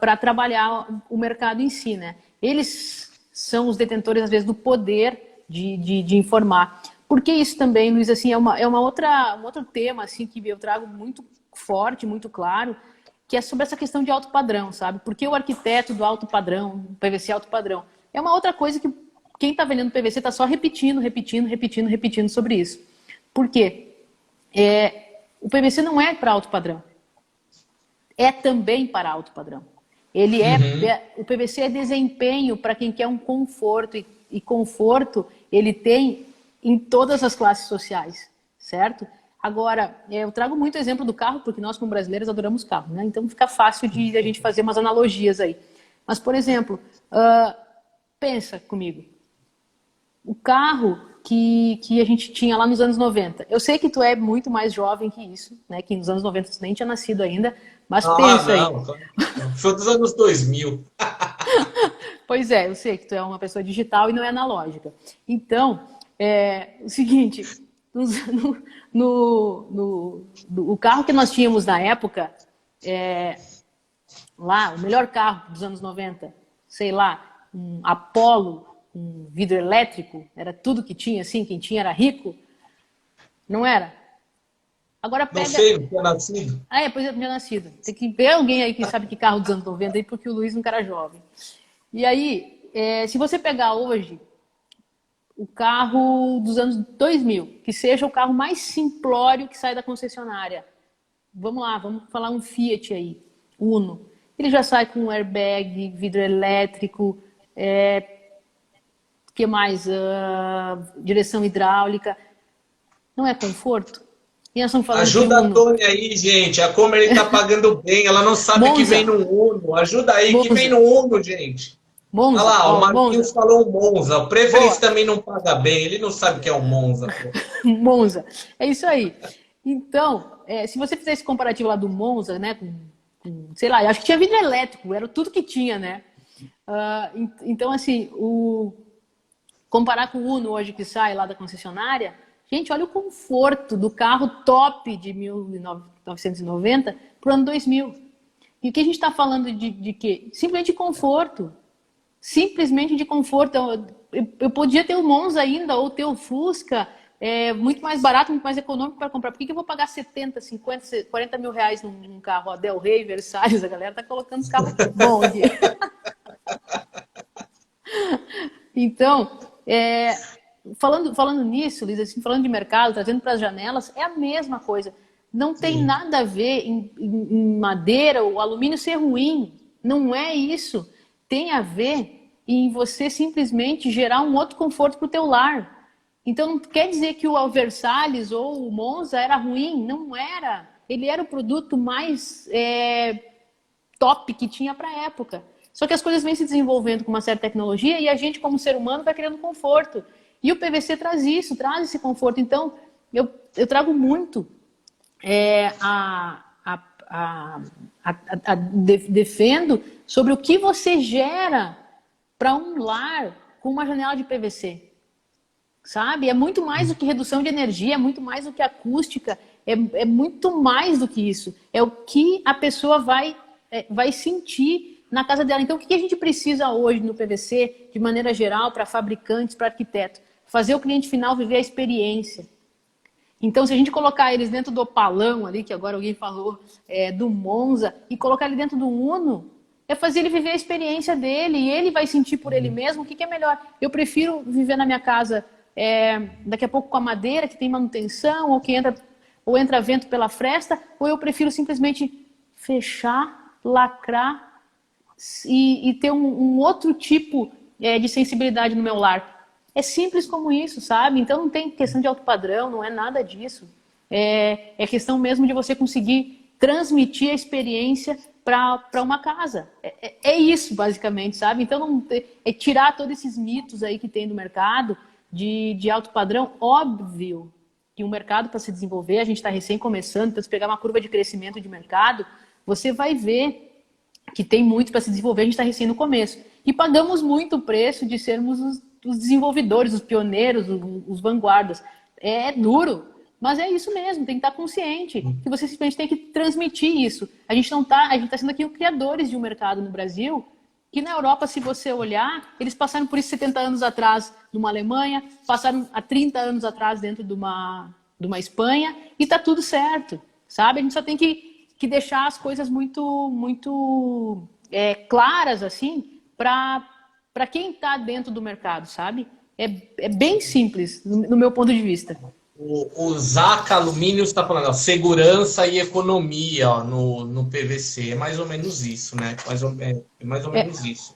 para trabalhar o mercado em si, né? Eles são os detentores, às vezes, do poder de informar. Porque isso também, Luiz, assim, é um outro tema assim, que eu trago muito forte, muito claro, que é sobre essa questão de alto padrão, sabe? Porque o arquiteto do alto padrão, o PVC alto padrão, é uma outra coisa que quem está vendendo PVC está só repetindo sobre isso. Por quê? O PVC não é para alto padrão. É também para alto padrão. O PVC é desempenho para quem quer um conforto, e conforto ele tem em todas as classes sociais, certo? Agora, eu trago muito exemplo do carro, porque nós como brasileiros adoramos carro, né? Então fica fácil de a gente fazer umas analogias aí. Mas, por exemplo, pensa comigo. O carro que a gente tinha lá nos anos 90. Eu sei que tu é muito mais jovem que isso, né? Que nos anos 90 tu nem tinha nascido ainda, mas pensa aí. Foi dos anos 2000. Pois é, eu sei que tu é uma pessoa digital e não é analógica. Então, o seguinte, o carro que nós tínhamos na época, lá, o melhor carro dos anos 90, sei lá, um Apollo, um vidro elétrico, era tudo que tinha, assim, quem tinha era rico, não era? Agora pega... Não sei, não tinha nascido. Pois é, não tinha nascido. Tem que ver alguém aí que sabe que carro dos anos 90 aí, porque o Luiz é um cara jovem. E aí, se você pegar hoje o carro dos anos 2000, que seja o carro mais simplório que sai da concessionária, vamos lá, vamos falar um Fiat aí, Uno. Ele já sai com airbag, vidro elétrico, que mais? Direção hidráulica. Não é conforto? E nós estamos falando ajuda a Tônia aí, gente. A Comer ele tá pagando bem. Ela não sabe Monza. Que vem no Uno. Ajuda aí, Monza. Que vem no Uno, gente. Monza. Olha lá, o Marquinhos Monza. falou o Monza. O Preferência também não paga bem. Ele não sabe o que é o Monza. Monza. É isso aí. Então, se você fizer esse comparativo lá do Monza, né, sei lá, eu acho que tinha vidro elétrico, era tudo que tinha, né? Então, assim, comparar com o Uno hoje que sai lá da concessionária, gente, olha o conforto do carro top de 1990 para o ano 2000. E o que a gente está falando de quê? Simplesmente de conforto. Simplesmente de conforto. Eu podia ter o Monza ainda, ou ter o Fusca, muito mais barato, muito mais econômico para comprar. Por que eu vou pagar 70, 50, 40 mil reais num carro? Del Rey, Versalhes, a galera tá colocando os carros bons aqui. Então, falando nisso, Liz, assim, falando de mercado, trazendo para as janelas, é a mesma coisa. Não tem nada a ver em madeira ou alumínio ser ruim. Não é isso. Tem a ver em você simplesmente gerar um outro conforto para o teu lar. Então não quer dizer que o Versalhes ou o Monza era ruim. Não era. Ele era o produto mais top que tinha para a época. Só que as coisas vêm se desenvolvendo com uma certa tecnologia e a gente, como ser humano, vai criando conforto. E o PVC traz isso, traz esse conforto. Então, eu trago muito defendo sobre o que você gera para um lar com uma janela de PVC. Sabe? É muito mais do que redução de energia, é muito mais do que acústica, é muito mais do que isso. É o que a pessoa vai sentir na casa dela. Então, o que a gente precisa hoje no PVC, de maneira geral, para fabricantes, para arquitetos? Fazer o cliente final viver a experiência. Então, se a gente colocar eles dentro do Opalão ali, que agora alguém falou, do Monza, e colocar ele dentro do Uno, é fazer ele viver a experiência dele, e ele vai sentir por ele mesmo o que é melhor. Eu prefiro viver na minha casa, daqui a pouco com a madeira, que tem manutenção, ou ou entra vento pela fresta, ou eu prefiro simplesmente fechar, lacrar e ter um outro tipo de sensibilidade no meu lar. É simples como isso, sabe? Então não tem questão de alto padrão, não é nada disso. É questão mesmo de você conseguir transmitir a experiência para uma casa. É isso, basicamente, sabe? Então, é tirar todos esses mitos aí que tem no mercado de alto padrão. Óbvio que o mercado, para se desenvolver, a gente está recém começando, então se pegar uma curva de crescimento de mercado, você vai ver que tem muito para se desenvolver, a gente está recém no começo. E pagamos muito o preço de sermos os desenvolvedores, os pioneiros, os vanguardas. É duro. Mas é isso mesmo, tem que estar consciente que você simplesmente tem que transmitir isso. A gente está sendo aqui os criadores de um mercado no Brasil, que na Europa, se você olhar, eles passaram por isso 70 anos atrás numa Alemanha, passaram há 30 anos atrás dentro de uma Espanha, e está tudo certo, sabe? A gente só tem que deixar as coisas muito claras, assim, para quem está dentro do mercado, sabe? É bem simples, no meu ponto de vista. O Zaca Alumínio está falando, ó, segurança e economia, ó, no PVC. É mais ou menos isso, né? É mais ou menos isso.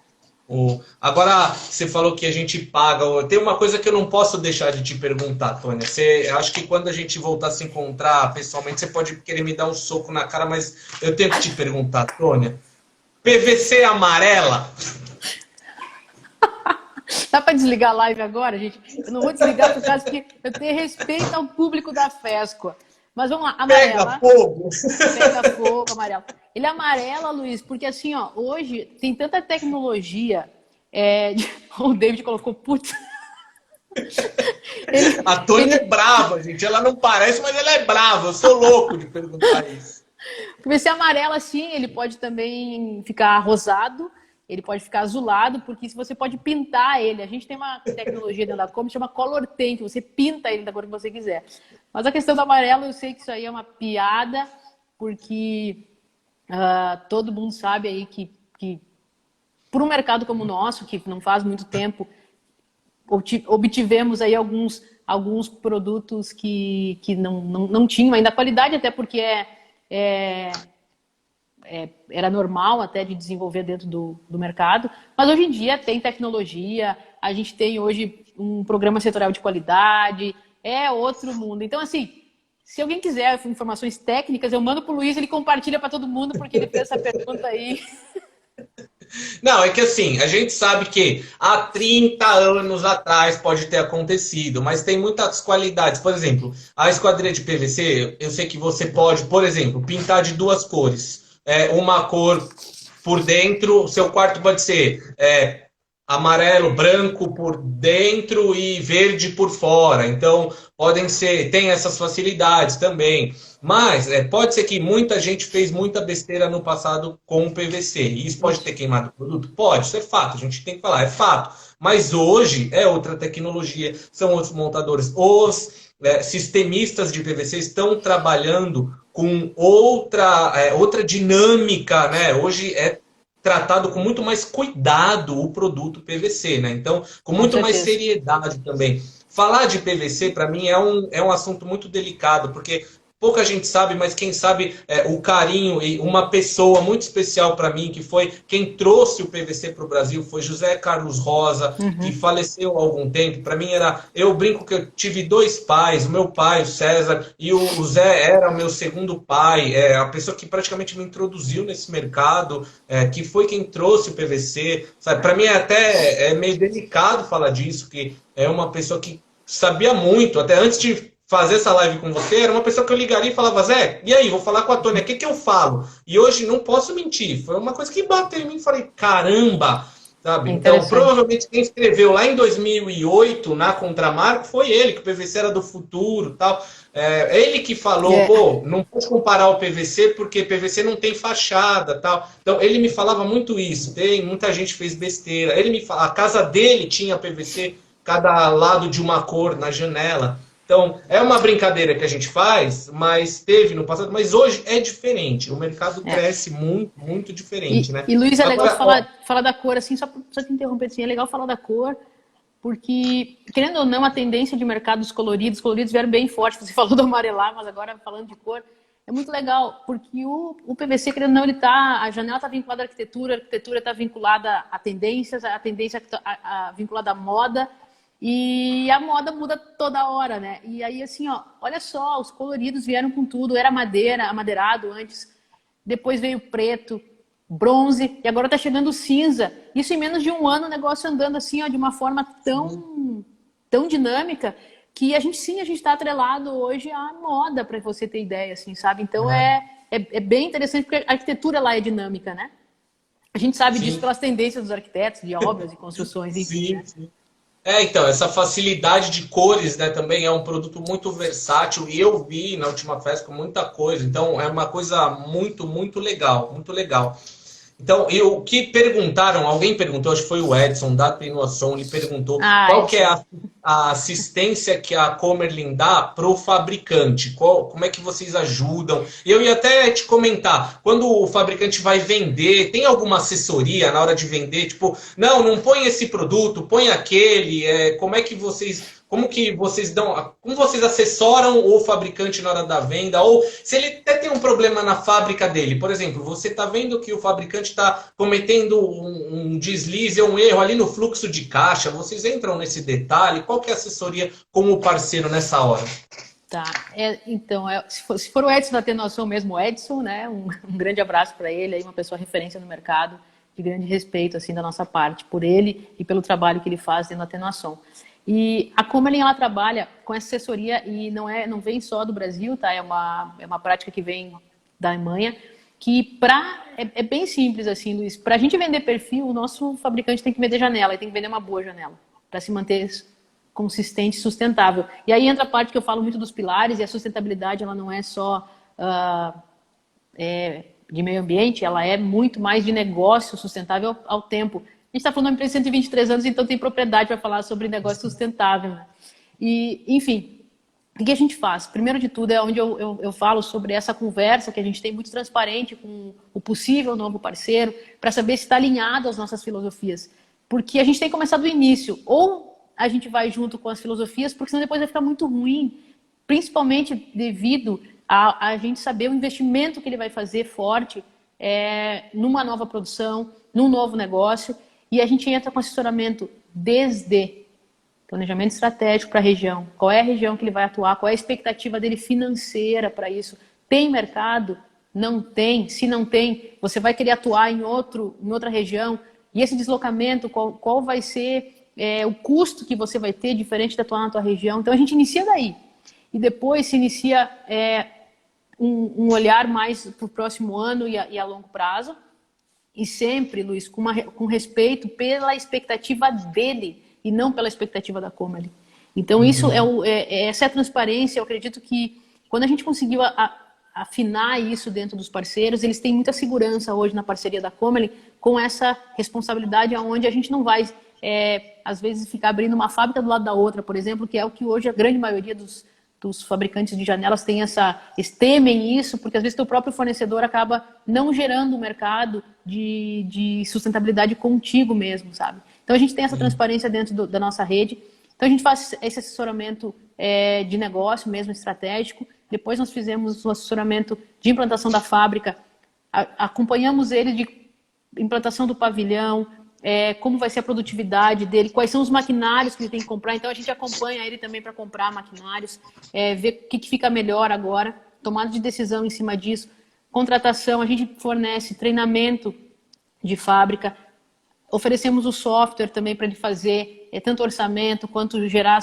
Agora, você falou que a gente paga. Tem uma coisa que eu não posso deixar de te perguntar, Tônia. Eu acho que quando a gente voltar a se encontrar pessoalmente, você pode querer me dar um soco na cara, mas eu tenho que te perguntar, Tônia. PVC amarela? Dá para desligar a live agora, gente? Eu não vou desligar por causa que eu tenho respeito ao público da Fescoa. Mas vamos lá, amarela. Pega fogo! Pega fogo, amarela. Ele é amarela, Luiz, porque assim, ó, hoje tem tanta tecnologia. O David colocou puta. A Tônia é brava, gente. Ela não parece, mas ela é brava. Eu sou louco de perguntar isso. Porque se é amarelo assim, ele pode também ficar rosado. Ele pode ficar azulado, porque você pode pintar ele. A gente tem uma tecnologia dentro da Kombi que chama Color Paint, você pinta ele da cor que você quiser. Mas a questão do amarelo, eu sei que isso aí é uma piada, porque todo mundo sabe aí que por um mercado como o nosso, que não faz muito tempo, obtivemos aí alguns produtos que não tinham ainda qualidade, até porque era normal até de desenvolver dentro do mercado, mas hoje em dia tem tecnologia, a gente tem hoje um programa setorial de qualidade, é outro mundo. Então, assim, se alguém quiser informações técnicas, eu mando para o Luiz, ele compartilha para todo mundo, porque ele fez essa pergunta aí. Não, é que assim, a gente sabe que há 30 anos atrás pode ter acontecido, mas tem muitas qualidades. Por exemplo, a esquadria de PVC, eu sei que você pode, por exemplo, pintar de duas cores. Uma cor por dentro, seu quarto pode ser amarelo, branco por dentro e verde por fora. Então, tem essas facilidades também. Mas pode ser que muita gente fez muita besteira no passado com o PVC. E isso pode ter queimado o produto? Pode, isso é fato. A gente tem que falar, é fato. Mas hoje é outra tecnologia, são outros montadores. Os sistemistas de PVC estão trabalhando com outra dinâmica, né? Hoje é tratado com muito mais cuidado o produto PVC, né? Então, com muito mais seriedade também. Falar de PVC, para mim, é um assunto muito delicado, porque pouca gente sabe, mas quem sabe o carinho e uma pessoa muito especial para mim, que foi quem trouxe o PVC para o Brasil, foi José Carlos Rosa, que faleceu há algum tempo. Para mim eu brinco que eu tive dois pais, o meu pai, o César, e o Zé era o meu segundo pai, a pessoa que praticamente me introduziu nesse mercado, que foi quem trouxe o PVC. Para mim é meio delicado falar disso, que é uma pessoa que sabia muito, até antes de fazer essa live com você, era uma pessoa que eu ligaria e falava, Zé, e aí, vou falar com a Tônia, o que eu falo? E hoje não posso mentir, foi uma coisa que bateu em mim e falei, caramba, sabe? Então, provavelmente quem escreveu lá em 2008 na Contramarco foi ele, que o PVC era do futuro e tal. Ele que falou, pô, não pode comparar o PVC porque PVC não tem fachada tal. Então, ele me falava muito isso, muita gente fez besteira. A casa dele tinha PVC, cada lado de uma cor na janela. Então, é uma brincadeira que a gente faz, mas teve no passado, mas hoje é diferente. O mercado cresce muito, muito diferente, né? E Luiz, é legal falar da cor, assim, só te interromper, assim, é legal falar da cor, porque, querendo ou não, a tendência de mercado dos coloridos, vieram bem forte, você falou do amarelar, mas agora falando de cor, é muito legal, porque o PVC, querendo ou não, a janela está vinculada à arquitetura, a arquitetura está vinculada a tendências, a tendência vinculada à moda, e a moda muda toda hora, né? E aí, assim, ó, olha só, os coloridos vieram com tudo, era madeira, amadeirado antes, depois veio preto, bronze, e agora tá chegando o cinza. Isso em menos de um ano, o negócio andando assim, ó, de uma forma tão dinâmica, que a gente está atrelado hoje à moda, para você ter ideia, assim, sabe? Então é bem interessante, porque a arquitetura lá é dinâmica, né? A gente sabe disso pelas tendências dos arquitetos, de obras e construções, enfim. Sim. Então, essa facilidade de cores, né, também é um produto muito versátil e eu vi na última festa muita coisa. Então, é uma coisa muito legal, muito legal. Então, e o que perguntaram, alguém perguntou, acho que foi o Edson, da Tenoação, ele perguntou qual que é a assistência que a Comerlin dá para o fabricante, como é que vocês ajudam? E eu ia até te comentar, quando o fabricante vai vender, tem alguma assessoria na hora de vender? Tipo, não põe esse produto, põe aquele, como vocês assessoram o fabricante na hora da venda? Ou se ele até tem um problema na fábrica dele, por exemplo, você está vendo que o fabricante está cometendo um deslize ou um erro ali no fluxo de caixa, vocês entram nesse detalhe? Qual que é a assessoria como parceiro nessa hora? Tá, então, se for o Edson da Tenoação mesmo, o Edson, né, um grande abraço para ele, aí uma pessoa referência no mercado, de grande respeito, assim, da nossa parte, por ele e pelo trabalho que ele faz dentro da Tenoação. E a Comerlin, ela trabalha com essa assessoria e não vem só do Brasil, tá? É uma prática que vem da Alemanha, que é bem simples assim, Luiz. Para a gente vender perfil, o nosso fabricante tem que vender janela, e tem que vender uma boa janela, para se manter consistente e sustentável. E aí entra a parte que eu falo muito dos pilares, e a sustentabilidade, ela não é só de meio ambiente, ela é muito mais de negócio sustentável ao tempo. A gente está falando de uma empresa de 123 anos, então tem propriedade para falar sobre negócio sustentável, né? E, enfim, o que a gente faz? Primeiro de tudo é onde eu falo sobre essa conversa que a gente tem muito transparente com o possível novo parceiro, para saber se está alinhado às nossas filosofias. Porque a gente tem que começar do início. Ou a gente vai junto com as filosofias, porque senão depois vai ficar muito ruim, principalmente devido a gente saber o investimento que ele vai fazer forte numa nova produção, num novo negócio. E a gente entra com assessoramento desde planejamento estratégico para a região. Qual é a região que ele vai atuar? Qual é a expectativa dele financeira para isso? Tem mercado? Não tem? Se não tem, você vai querer atuar em outra região? E esse deslocamento, qual vai ser o custo que você vai ter diferente de atuar na tua região? Então a gente inicia daí. E depois se inicia um olhar mais para o próximo ano e a longo prazo. E sempre, Luiz, com respeito pela expectativa dele e não pela expectativa da Comerlin. Então, isso essa é a transparência. Eu acredito que quando a gente conseguiu afinar isso dentro dos parceiros, eles têm muita segurança hoje na parceria da Comerlin com essa responsabilidade onde a gente não vai, às vezes, ficar abrindo uma fábrica do lado da outra, por exemplo, que é o que hoje a grande maioria dos fabricantes de janelas eles temem isso, porque às vezes o próprio fornecedor acaba não gerando um mercado de sustentabilidade contigo mesmo, sabe? Então a gente tem essa transparência dentro da nossa rede. Então a gente faz esse assessoramento de negócio mesmo, estratégico. Depois nós fizemos o assessoramento de implantação da fábrica, acompanhamos ele de implantação do pavilhão, como vai ser a produtividade dele, quais são os maquinários que ele tem que comprar. Então a gente acompanha ele também para comprar maquinários, ver o que fica melhor agora, tomada de decisão em cima disso, contratação, a gente fornece treinamento de fábrica, oferecemos o software também para ele fazer tanto orçamento quanto gerar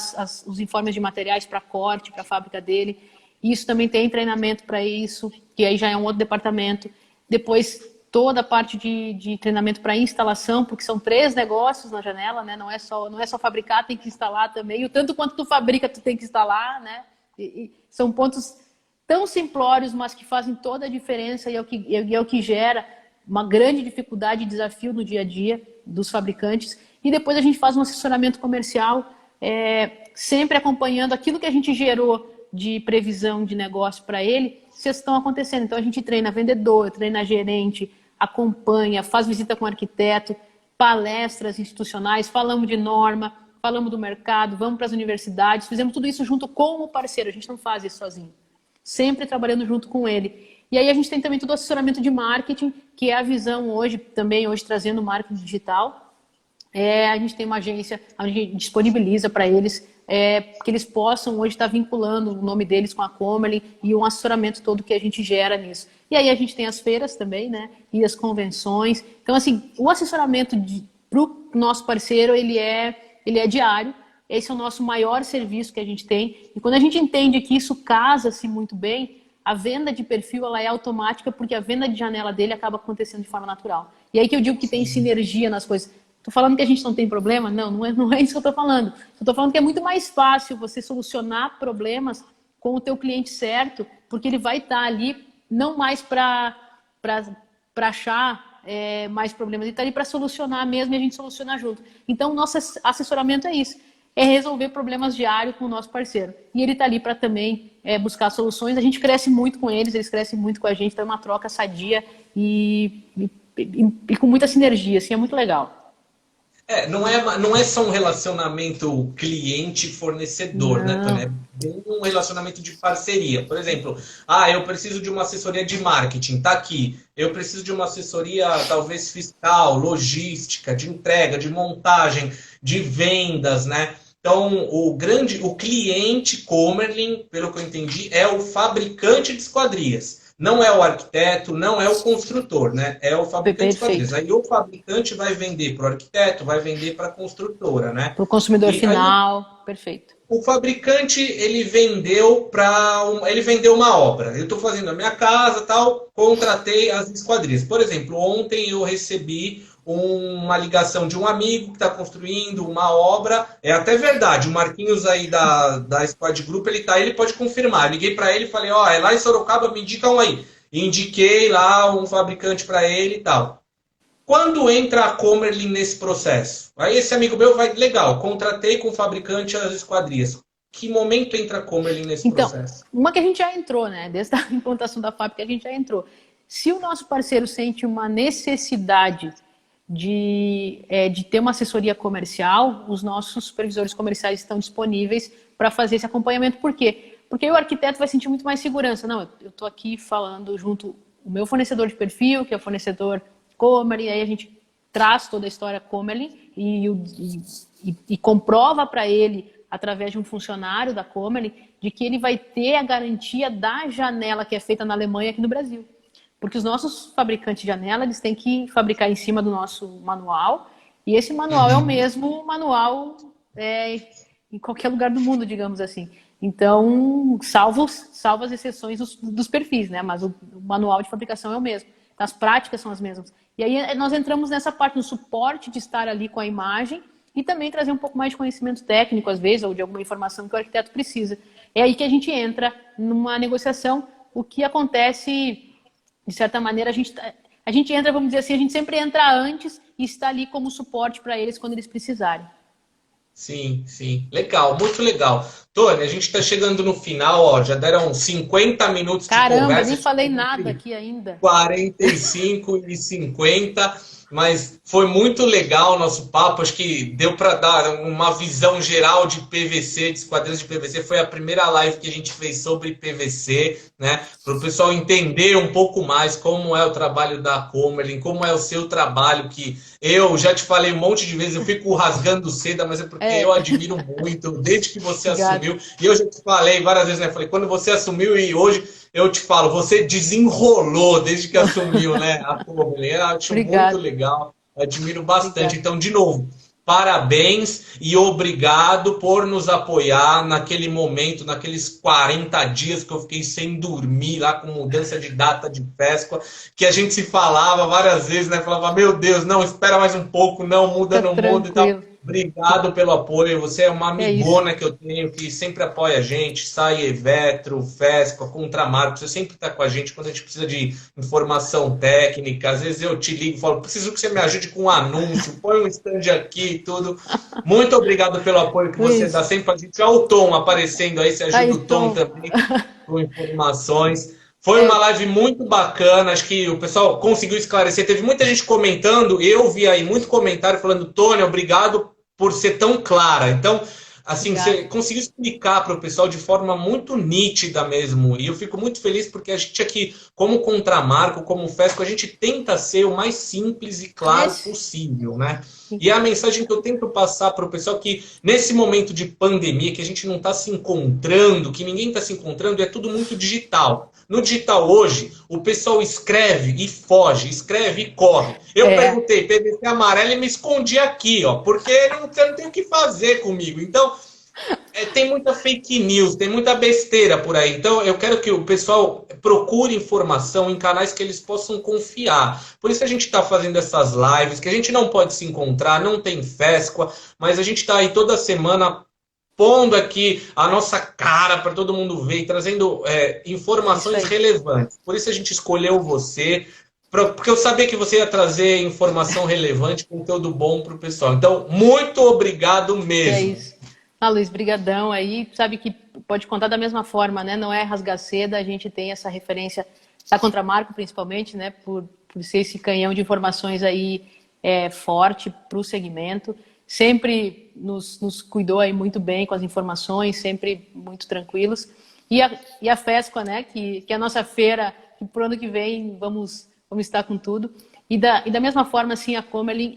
os informes de materiais para corte, para a fábrica dele. Isso também tem treinamento para isso, que aí já é um outro departamento. Depois toda a parte de treinamento para instalação, porque são 3 negócios na janela, né? Não é só fabricar, tem que instalar também. E o tanto quanto tu fabrica, tu tem que instalar, né? E são pontos tão simplórios, mas que fazem toda a diferença e é o que gera uma grande dificuldade e desafio no dia a dia dos fabricantes. E depois a gente faz um assessoramento comercial, sempre acompanhando aquilo que a gente gerou de previsão de negócio para ele, se estão acontecendo. Então a gente treina vendedor, treina gerente, acompanha, faz visita com arquiteto, palestras institucionais, falamos de norma, falamos do mercado, vamos para as universidades, fizemos tudo isso junto com o parceiro, a gente não faz isso sozinho. Sempre trabalhando junto com ele. E aí a gente tem também todo o assessoramento de marketing, que é a visão hoje, também hoje trazendo marketing digital. A gente tem uma agência, a gente disponibiliza para eles, que eles possam hoje estar vinculando o nome deles com a Comerly e um assessoramento todo que a gente gera nisso. E aí a gente tem as feiras também, né? E as convenções. Então, assim, o assessoramento para o nosso parceiro, ele é diário. Esse é o nosso maior serviço que a gente tem. E quando a gente entende que isso casa-se muito bem, a venda de perfil ela é automática, porque a venda de janela dele acaba acontecendo de forma natural. E aí que eu digo que tem sinergia nas coisas. Estou falando que a gente não tem problema? Não é isso que eu estou falando. Eu estou falando que é muito mais fácil você solucionar problemas com o teu cliente certo, porque ele vai estar ali não mais para achar mais problemas, ele está ali para solucionar mesmo e a gente soluciona junto. Então, o nosso assessoramento é isso, é resolver problemas diários com o nosso parceiro. E ele está ali para também buscar soluções. A gente cresce muito com eles crescem muito com a gente, então é uma troca sadia e com muita sinergia, assim, é muito legal. Não é só um relacionamento cliente-fornecedor, né, Tânia? É bem um relacionamento de parceria. Por exemplo, eu preciso de uma assessoria de marketing, tá aqui. Eu preciso de uma assessoria, talvez, fiscal, logística, de entrega, de montagem, de vendas, né? Então, o cliente Comerly, pelo que eu entendi, é o fabricante de esquadrias. Não é o arquiteto, não é o construtor, né? É o fabricante de esquadrias. Aí o fabricante vai vender para o arquiteto, vai vender para a construtora, né? Para o consumidor final, aí, perfeito. O fabricante, ele vendeu uma obra. Eu estou fazendo a minha casa, tal, contratei as esquadrias. Por exemplo, ontem eu recebi uma ligação de um amigo que está construindo uma obra. É até verdade, o Marquinhos aí da Squad Group, ele pode confirmar. Eu liguei para ele e falei, é lá em Sorocaba, me indica um aí. Indiquei lá um fabricante para ele e tal. Quando entra a Comerly nesse processo? Aí esse amigo meu vai, legal, contratei com o fabricante as esquadrias. Que momento entra a Comerly nesse processo? Uma que a gente já entrou, né? Desde a implantação da fábrica a gente já entrou. Se o nosso parceiro sente uma necessidade de ter uma assessoria comercial, os nossos supervisores comerciais estão disponíveis para fazer esse acompanhamento. Por quê? Porque o arquiteto vai sentir muito mais segurança. Não, eu estou aqui falando junto o meu fornecedor de perfil, que é o fornecedor Comerly, aí a gente traz toda a história Comerly e comprova para ele, através de um funcionário da Comerly, de que ele vai ter a garantia da janela que é feita na Alemanha aqui no Brasil. Porque os nossos fabricantes de janela, eles têm que fabricar em cima do nosso manual, e esse manual é o mesmo manual em qualquer lugar do mundo, digamos assim. Então, salvo as exceções dos perfis, né? Mas o manual de fabricação é o mesmo. As práticas são as mesmas. E aí nós entramos nessa parte, no suporte de estar ali com a imagem e também trazer um pouco mais de conhecimento técnico, às vezes, ou de alguma informação que o arquiteto precisa. É aí que a gente entra numa negociação. O que acontece, de certa maneira, a gente entra, vamos dizer assim, a gente sempre entra antes e está ali como suporte para eles quando eles precisarem. Sim, sim. Legal, muito legal. Tônia, a gente está chegando no final, já deram 50 minutos de conversa. Caramba, nem falei nada aqui ainda. 45 e 50, mas foi muito legal o nosso papo. Acho que deu para dar uma visão geral de PVC, de esquadrias de PVC. Foi a primeira live que a gente fez sobre PVC, né? Para o pessoal entender um pouco mais como é o trabalho da Comerly, como é o seu trabalho, que eu já te falei um monte de vezes, eu fico rasgando seda, mas é porque eu admiro muito, desde que você assumiu. E eu já te falei várias vezes, né? Falei, quando você assumiu e hoje eu te falo, você desenrolou desde que assumiu, né? A Comerly. Eu acho muito legal, admiro bastante. Então, de novo, parabéns e obrigado por nos apoiar naquele momento, naqueles 40 dias que eu fiquei sem dormir lá com mudança de data de Páscoa, que a gente se falava várias vezes, né? Falava, meu Deus, não, espera mais um pouco, não muda, não muda e tal. Obrigado pelo apoio, você é uma amigona que eu tenho, que sempre apoia a gente, Sai Evetro, Fesco, Contramarco, você sempre está com a gente quando a gente precisa de informação técnica, às vezes eu te ligo e falo, preciso que você me ajude com um anúncio, põe um stand aqui e tudo. Muito obrigado pelo apoio que você dá sempre a gente. Olha o Tom aparecendo aí, você ajuda o Tom também com informações. Foi uma live muito bacana, acho que o pessoal conseguiu esclarecer. Teve muita gente comentando, eu vi aí muito comentário falando, Tônia, obrigado por ser tão clara. Então, assim, Obrigada. você conseguiu explicar para o pessoal de forma muito nítida mesmo. E eu fico muito feliz porque a gente aqui, como Contramarco, como FESCO, a gente tenta ser o mais simples e claro possível, né? E a mensagem que eu tento passar para o pessoal que nesse momento de pandemia, que a gente não está se encontrando, que ninguém está se encontrando, é tudo muito digital. No digital hoje, o pessoal escreve e foge, escreve e corre. Eu perguntei, PVC amarelo e me escondi aqui, ó, porque eu não tenho o que fazer comigo. Então, tem muita fake news, tem muita besteira por aí. Então, eu quero que o pessoal procure informação em canais que eles possam confiar. Por isso a gente está fazendo essas lives, que a gente não pode se encontrar, não tem Fesqua, mas a gente está aí toda semana pondo aqui a nossa cara para todo mundo ver e trazendo informações relevantes. Por isso a gente escolheu você, porque eu sabia que você ia trazer informação relevante, conteúdo bom para o pessoal. Então, muito obrigado mesmo. É isso. Luiz, brigadão aí. Sabe que pode contar da mesma forma, né? Não é rasgar seda, a gente tem essa referência da Contramarco, principalmente, né? Por ser esse canhão de informações aí forte para o segmento. Sempre nos cuidou aí muito bem com as informações, sempre muito tranquilos. E a FESCO, né, que é a nossa feira, que pro ano que vem vamos estar com tudo. E da mesma forma, assim, a Comelin,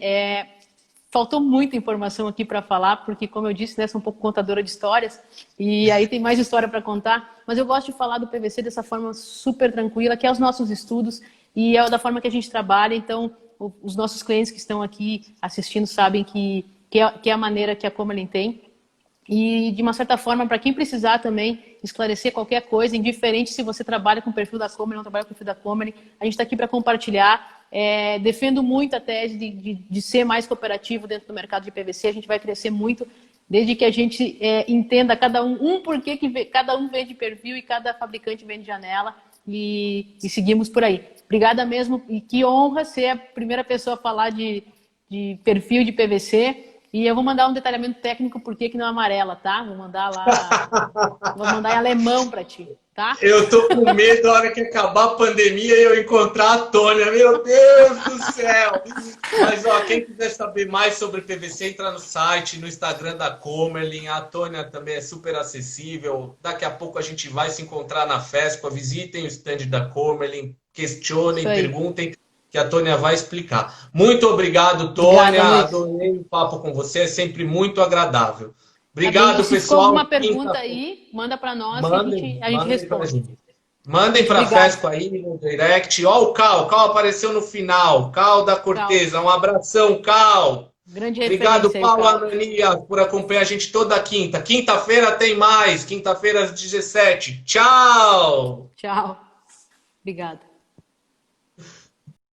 faltou muita informação aqui para falar, porque, como eu disse, né, sou um pouco contadora de histórias, e aí tem mais história para contar, mas eu gosto de falar do PVC dessa forma super tranquila, que é os nossos estudos, e é da forma que a gente trabalha. Então, os nossos clientes que estão aqui assistindo sabem que é a maneira que a Comelin tem. E, de uma certa forma, para quem precisar também esclarecer qualquer coisa, indiferente se você trabalha com o perfil da Comelin ou não trabalha com o perfil da Comelin, a gente está aqui para compartilhar. Defendo muito a tese de ser mais cooperativo dentro do mercado de PVC. A gente vai crescer muito, desde que a gente entenda cada porquê que cada um vende perfil e cada fabricante vende janela, e seguimos por aí. Obrigada mesmo, e que honra ser a primeira pessoa a falar de perfil de PVC. E eu vou mandar um detalhamento técnico por que não é amarela, tá? Vou mandar em alemão para ti, tá? Eu tô com medo da hora que acabar a pandemia e eu encontrar a Tônia. Meu Deus do céu! Mas, ó, quem quiser saber mais sobre PVC, entra no site, no Instagram da Comelin. A Tônia também é super acessível. Daqui a pouco a gente vai se encontrar na FESCO. Visitem o stand da Comelin, questionem, perguntem, que a Tônia vai explicar. Muito obrigado, Tônia. Adorei o papo com você, é sempre muito agradável. Obrigado, pessoal. Se ficou alguma pergunta aí, manda para nós, que a gente responde. Mandem para a FESCO aí no direct. Ó, o Cal apareceu no final. Cal da Corteza, um abração, Cal. Grande Obrigado, Paulo Ananias, por acompanhar a gente toda quinta. Quinta-feira tem mais, quinta-feira às 17. Tchau! Tchau. Obrigada.